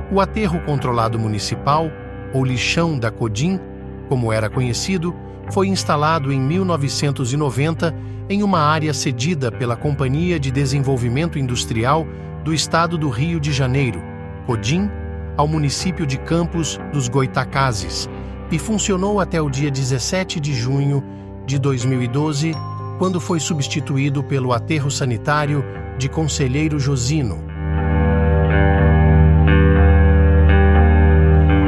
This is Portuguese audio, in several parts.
O aterro controlado municipal, ou lixão da Codim, como era conhecido, foi instalado em 1990 em uma área cedida pela Companhia de Desenvolvimento Industrial do Estado do Rio de Janeiro, Codim, ao município de Campos dos Goytacazes, e funcionou até o dia 17 de junho de 2012, quando foi substituído pelo aterro sanitário de Conselheiro Josino.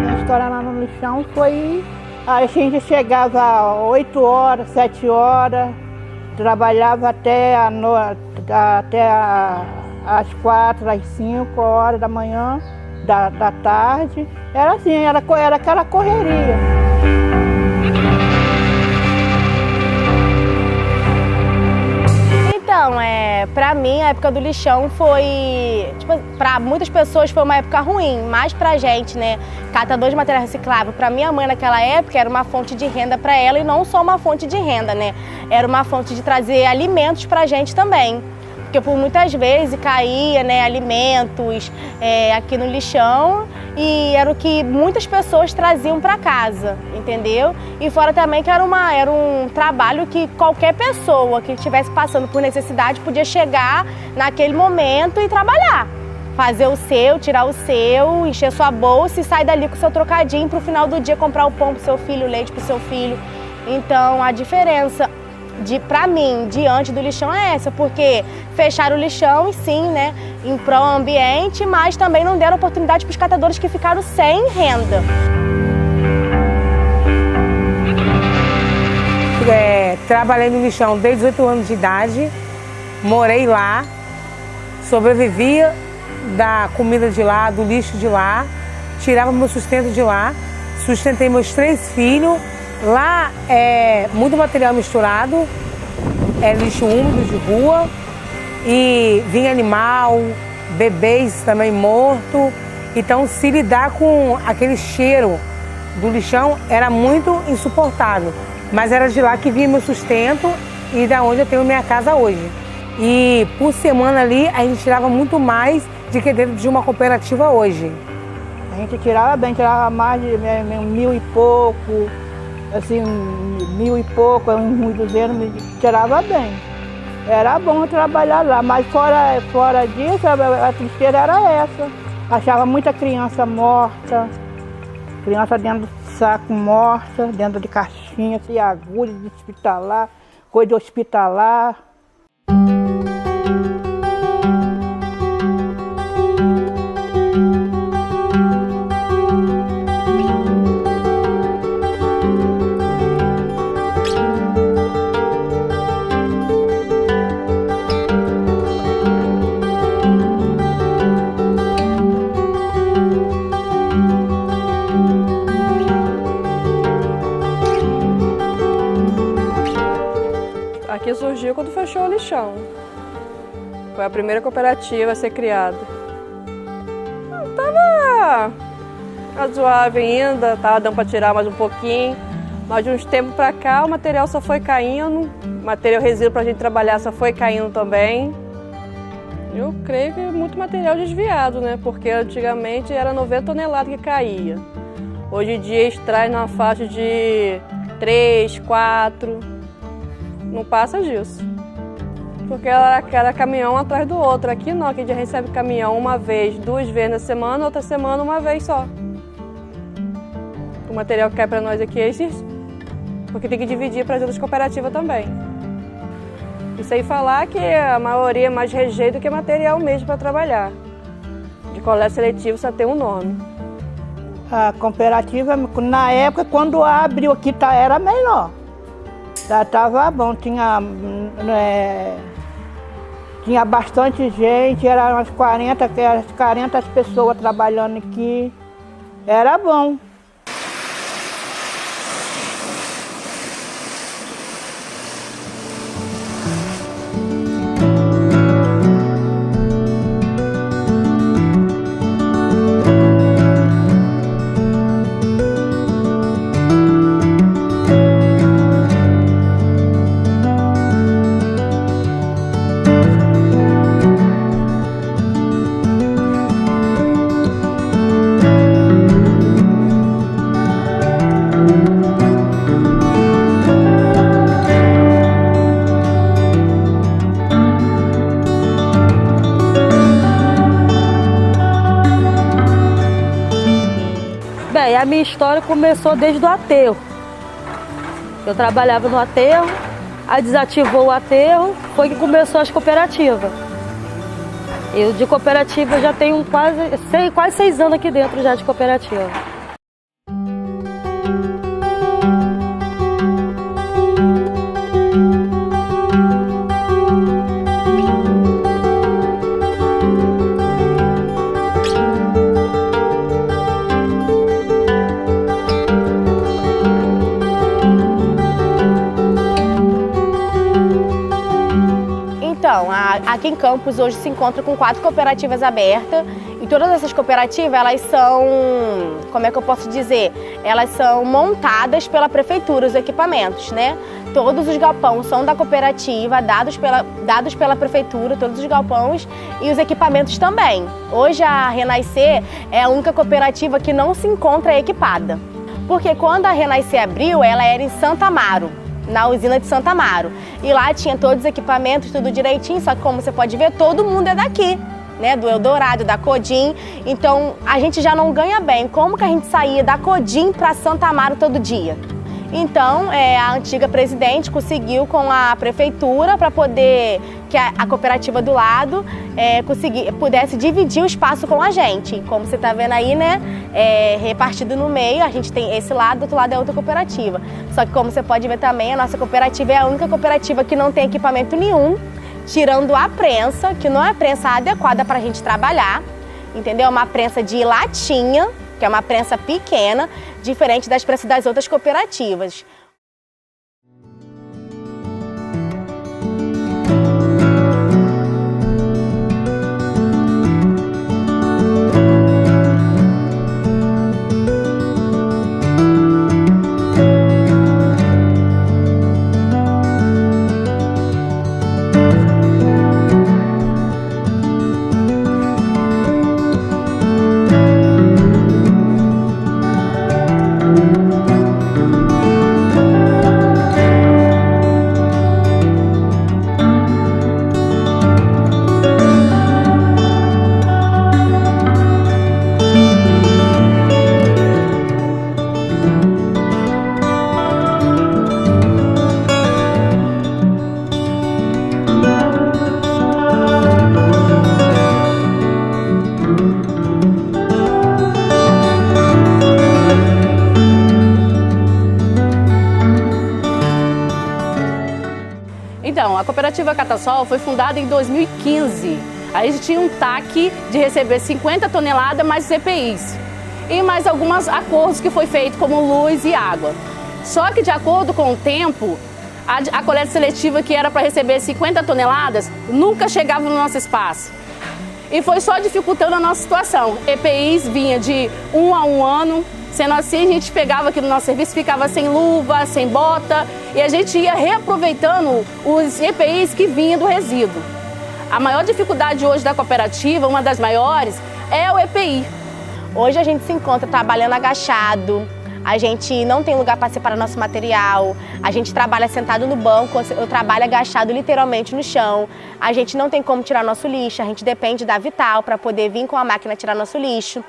A história lá no lixão foi... A gente chegava às 8 horas, 7 horas, trabalhava até às 4, às 5 horas da manhã, da tarde. Era assim, era aquela correria. Então, pra mim, a época do lixão foi, pra muitas pessoas foi uma época ruim, mas pra gente, né, catador de material reciclável, pra minha mãe naquela época era uma fonte de renda pra ela e não só uma fonte de renda, né, era uma fonte de trazer alimentos pra gente também. Porque por muitas vezes caía, né, alimentos aqui no lixão e era o que muitas pessoas traziam para casa, entendeu? E fora também que era um trabalho que qualquer pessoa que estivesse passando por necessidade podia chegar naquele momento e trabalhar. Fazer o seu, tirar o seu, encher sua bolsa e sair dali com o seu trocadinho para o final do dia comprar o pão pro seu filho, o leite pro seu filho. Então a diferença pra mim, diante do lixão é essa, porque fecharam o lixão e sim, né, em prol ambiente, mas também não deram oportunidade para os catadores que ficaram sem renda. Trabalhei no lixão desde 18 anos de idade, morei lá, sobrevivia da comida de lá, do lixo de lá, tirava meu sustento de lá, sustentei meus 3 filhos. Lá é muito material misturado, é lixo úmido de rua e vinha animal, bebês também morto. Então se lidar com aquele cheiro do lixão era muito insuportável. Mas era de lá que vinha meu sustento e da onde eu tenho minha casa hoje. E por semana ali a gente tirava muito mais do que dentro de uma cooperativa hoje. A gente tirava bem, tirava mais de 1.000 e pouco. Assim, 1.000 e pouco, 1.200, tirava bem. Era bom trabalhar lá, mas fora disso, a tristeza era essa. Achava muita criança morta, criança dentro do saco morta, dentro de caixinha, assim, agulha de hospitalar, coisa de hospitalar. Aqui surgiu quando fechou o lixão. Foi a primeira cooperativa a ser criada. Tava razoável ainda, tava dando para tirar mais um pouquinho, mas de uns tempos para cá o material só foi caindo, o material resíduo para a gente trabalhar só foi caindo também. Eu creio que muito material desviado, né? Porque antigamente era 90 toneladas que caía. Hoje em dia extrai na faixa de 3, 4. Não passa disso, porque era caminhão atrás do outro. Aqui não, aqui a gente recebe caminhão uma vez, 2 vezes na semana, outra semana uma vez só. O material que cai para nós aqui é esse, porque tem que dividir para as outras cooperativas também. E sem falar que a maioria é mais rejeito do que material mesmo para trabalhar. De coleta seletiva só tem um nome. A cooperativa, na época, quando abriu aqui, era melhor. Já estava bom, tinha bastante gente, eram umas 40 pessoas trabalhando aqui, era bom. história começou desde o aterro. Eu trabalhava no aterro, aí desativou o aterro, foi que começou as cooperativas. Eu de cooperativa já tenho quase 6 anos aqui dentro já de cooperativa. Então, aqui em Campos hoje se encontra com 4 cooperativas abertas e todas essas cooperativas, elas são, como é que eu posso dizer? Elas são montadas pela prefeitura, os equipamentos, né? Todos os galpões são da cooperativa, dados pela prefeitura, todos os galpões e os equipamentos também. Hoje a Renascer é a única cooperativa que não se encontra equipada, porque quando a Renascer abriu, ela era em Santa Amaro, na usina de Santa Amaro. E lá tinha todos os equipamentos, tudo direitinho, só que como você pode ver, todo mundo é daqui, né? Do Eldorado, da Codim. Então a gente já não ganha bem. Como que a gente saía da Codim para Santa Amaro todo dia? Então a antiga presidente conseguiu com a prefeitura para poder que a cooperativa do lado pudesse dividir o espaço com a gente. Como você está vendo aí, né? Repartido no meio, a gente tem esse lado, do outro lado é outra cooperativa. Só que como você pode ver também, a nossa cooperativa é a única cooperativa que não tem equipamento nenhum, tirando a prensa, que não é a prensa adequada para a gente trabalhar, entendeu? É uma prensa de latinha, que é uma prensa pequena, diferente das prensas das outras cooperativas. Então, a cooperativa Catasol foi fundada em 2015. A gente tinha um TAC de receber 50 toneladas mais EPIs e mais alguns acordos que foi feito, como luz e água. Só que de acordo com o tempo, a coleta seletiva que era para receber 50 toneladas nunca chegava no nosso espaço. E foi só dificultando a nossa situação. EPIs vinha de 1 a 1 ano. Sendo assim, a gente pegava aqui no nosso serviço, ficava sem luva, sem bota, e a gente ia reaproveitando os EPIs que vinham do resíduo. A maior dificuldade hoje da cooperativa, uma das maiores, é o EPI. Hoje a gente se encontra trabalhando agachado, a gente não tem lugar para separar nosso material, a gente trabalha sentado no banco, eu trabalho agachado literalmente no chão, a gente não tem como tirar nosso lixo, a gente depende da Vital para poder vir com a máquina tirar nosso lixo.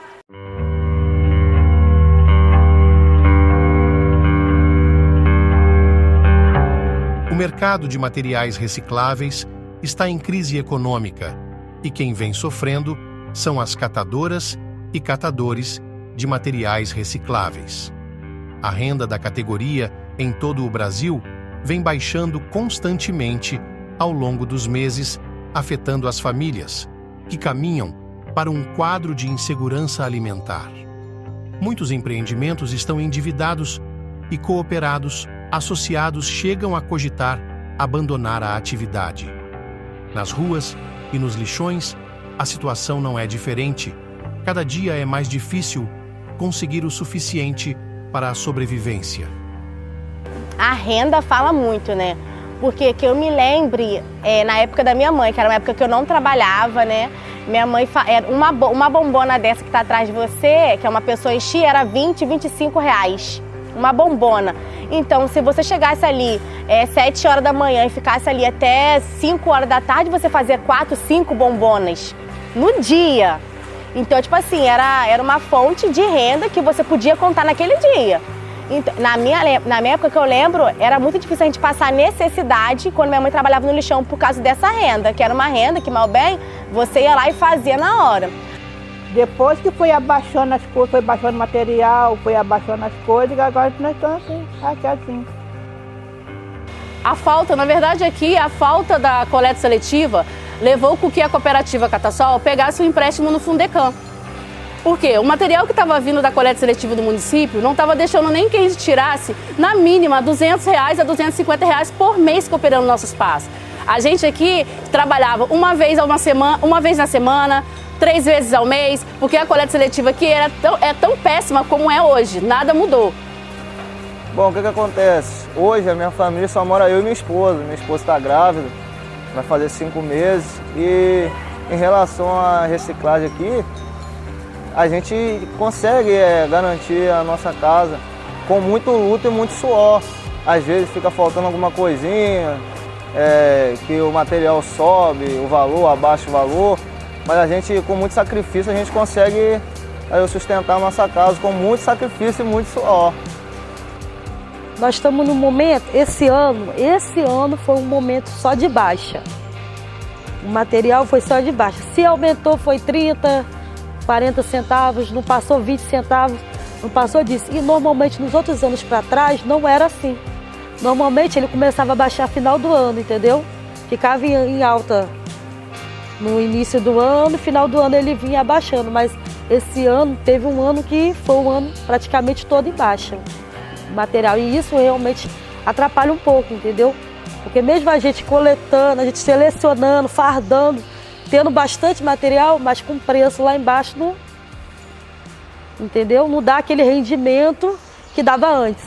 O mercado de materiais recicláveis está em crise econômica e quem vem sofrendo são as catadoras e catadores de materiais recicláveis. A renda da categoria em todo o Brasil vem baixando constantemente ao longo dos meses, afetando as famílias, que caminham para um quadro de insegurança alimentar. Muitos empreendimentos estão endividados e cooperados associados chegam a cogitar abandonar a atividade. Nas ruas e nos lixões, a situação não é diferente. Cada dia é mais difícil conseguir o suficiente para a sobrevivência. A renda fala muito, né? Porque que eu me lembre, na época da minha mãe, que era uma época que eu não trabalhava, né? Minha mãe, uma bombona dessa que está atrás de você, que é uma pessoa enchia, era 20, 25 reais. Uma bombona. Então, se você chegasse ali 7 horas da manhã e ficasse ali até 5 horas da tarde, você fazia 4, 5 bombonas no dia. Então, tipo assim, era uma fonte de renda que você podia contar naquele dia. Então, na minha época que eu lembro, era muito difícil a gente passar necessidade quando minha mãe trabalhava no lixão por causa dessa renda, que era uma renda que, mal bem, você ia lá e fazia na hora. Depois que foi abaixando as coisas, foi baixando material, foi abaixando as coisas, agora nós estamos aqui assim. A falta, na verdade aqui, a falta da coleta seletiva levou com que a cooperativa Catasol pegasse um empréstimo no Fundecam. Por quê? O material que estava vindo da coleta seletiva do município não estava deixando nem que a gente tirasse, na mínima, R$200 a R$250 por mês cooperando no nosso espaço. A gente aqui trabalhava uma vez na semana, 3 vezes ao mês, porque a coleta seletiva aqui é tão péssima como é hoje, nada mudou. Bom, o que acontece? Hoje a minha família só mora eu e minha esposa está grávida, vai fazer 5 meses e em relação à reciclagem aqui, a gente consegue garantir a nossa casa com muito luta e muito suor. Às vezes fica faltando alguma coisinha, que o material sobe o valor, abaixa o valor, mas a gente, com muito sacrifício, a gente consegue sustentar a nossa casa com muito sacrifício e muito suor. Nós estamos num momento, esse ano foi um momento só de baixa. O material foi só de baixa. Se aumentou foi 30, 40 centavos, não passou 20 centavos, não passou disso. E normalmente nos outros anos para trás não era assim. Normalmente ele começava a baixar no final do ano, entendeu? Ficava em alta no início do ano, final do ano ele vinha abaixando. Mas esse ano teve um ano que foi um ano praticamente todo em baixa. Material, e isso realmente atrapalha um pouco, entendeu? Porque mesmo a gente coletando, a gente selecionando, fardando, tendo bastante material, mas com preço lá embaixo, não, entendeu? Não dá aquele rendimento que dava antes.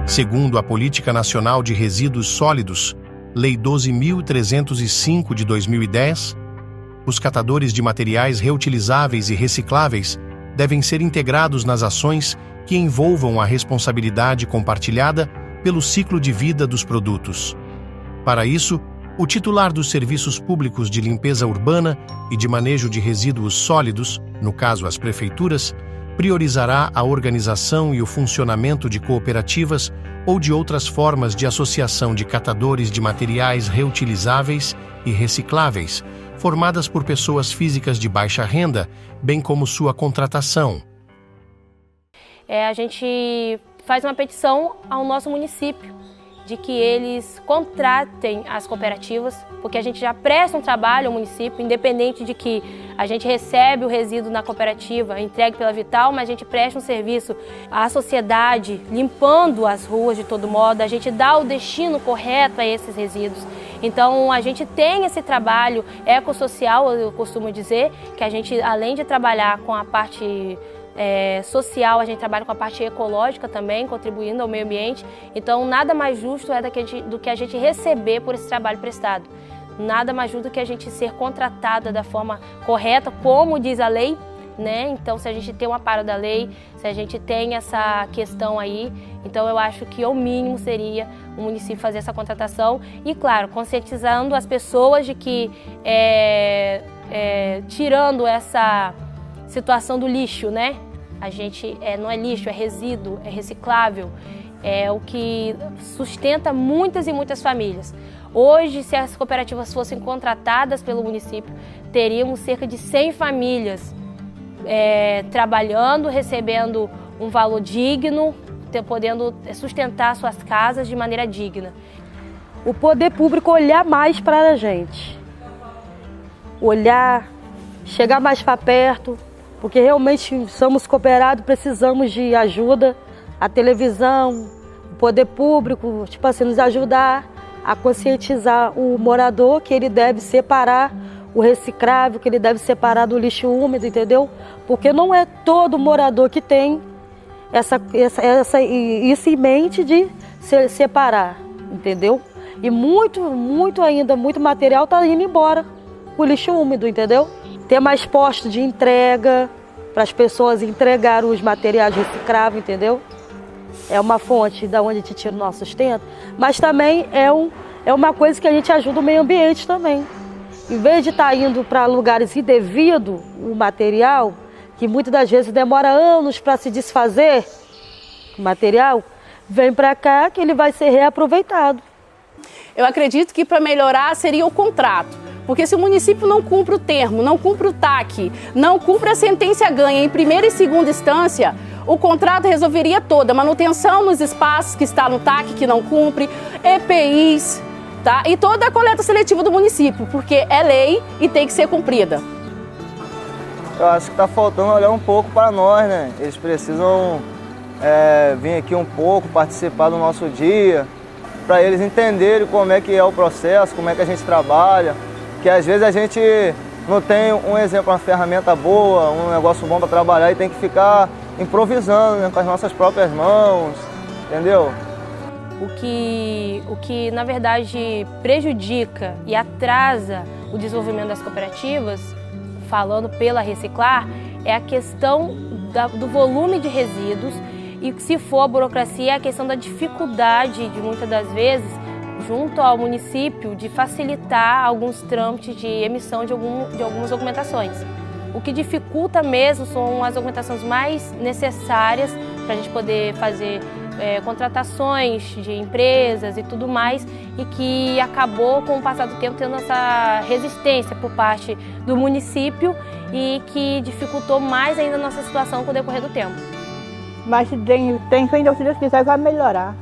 Segundo a Política Nacional de Resíduos Sólidos, Lei 12.305 de 2010, os catadores de materiais reutilizáveis e recicláveis devem ser integrados nas ações que envolvam a responsabilidade compartilhada pelo ciclo de vida dos produtos. Para isso, o titular dos serviços públicos de limpeza urbana e de manejo de resíduos sólidos, no caso as prefeituras, priorizará a organização e o funcionamento de cooperativas ou de outras formas de associação de catadores de materiais reutilizáveis e recicláveis, formadas por pessoas físicas de baixa renda, bem como sua contratação. A gente faz uma petição ao nosso município de que eles contratem as cooperativas, porque a gente já presta um trabalho ao município, independente de que a gente recebe o resíduo na cooperativa, entregue pela Vital, mas a gente presta um serviço à sociedade, limpando as ruas de todo modo, a gente dá o destino correto a esses resíduos. Então a gente tem esse trabalho ecossocial, eu costumo dizer, que a gente, além de trabalhar com a parte social, a gente trabalha com a parte ecológica também, contribuindo ao meio ambiente. Então nada mais justo do que a gente receber por esse trabalho prestado. Nada mais justo do que a gente ser contratada da forma correta, como diz a lei, né? Então se a gente tem um amparo da lei, se a gente tem essa questão aí, então eu acho que o mínimo seria o município fazer essa contratação e, claro, conscientizando as pessoas de que tirando essa situação do lixo, né? A gente não é lixo, é resíduo, é reciclável, é o que sustenta muitas e muitas famílias. Hoje, se as cooperativas fossem contratadas pelo município, teríamos cerca de 100 famílias trabalhando, recebendo um valor digno, podendo sustentar suas casas de maneira digna. O poder público olhar mais para a gente, olhar, chegar mais para perto, porque realmente somos cooperados, precisamos de ajuda. A televisão, o poder público, tipo assim, nos ajudar a conscientizar o morador que ele deve separar o reciclável, que ele deve separar do lixo úmido, entendeu? Porque não é todo morador que tem isso em mente de separar, entendeu? E muito material está indo embora com o lixo úmido, entendeu? Ter mais postos de entrega para as pessoas entregarem os materiais recicláveis, entendeu? é uma fonte da onde a gente tira o nosso sustento, mas também é uma coisa que a gente ajuda o meio ambiente também. Em vez de estar indo para lugares indevidos, o material, que muitas das vezes demora anos para se desfazer, o material, vem para cá que ele vai ser reaproveitado. Eu acredito que para melhorar seria o contrato, porque se o município não cumpre o termo, não cumpre o TAC, não cumpre a sentença ganha em primeira e segunda instância, o contrato resolveria toda a manutenção nos espaços que está no TAC que não cumpre, EPIs, tá? E toda a coleta seletiva do município, porque é lei e tem que ser cumprida. Eu acho que está faltando olhar um pouco para nós, né? Eles precisam vir aqui um pouco, participar do nosso dia, para eles entenderem como é que é o processo, como é que a gente trabalha, que às vezes a gente não tem um exemplo, uma ferramenta boa, um negócio bom para trabalhar e tem que ficar improvisando, né, com as nossas próprias mãos, entendeu? O que na verdade prejudica e atrasa o desenvolvimento das cooperativas, falando pela Reciclar, é a questão do volume de resíduos e, se for a burocracia, é a questão da dificuldade de muitas das vezes, junto ao município, de facilitar alguns trâmites de emissão de algumas documentações. O que dificulta mesmo são as documentações mais necessárias para a gente poder fazer contratações de empresas e tudo mais, e que acabou, com o passar do tempo, tendo essa resistência por parte do município e que dificultou mais ainda a nossa situação com o decorrer do tempo. Mas tem fé, se Deus quiser, vai melhorar.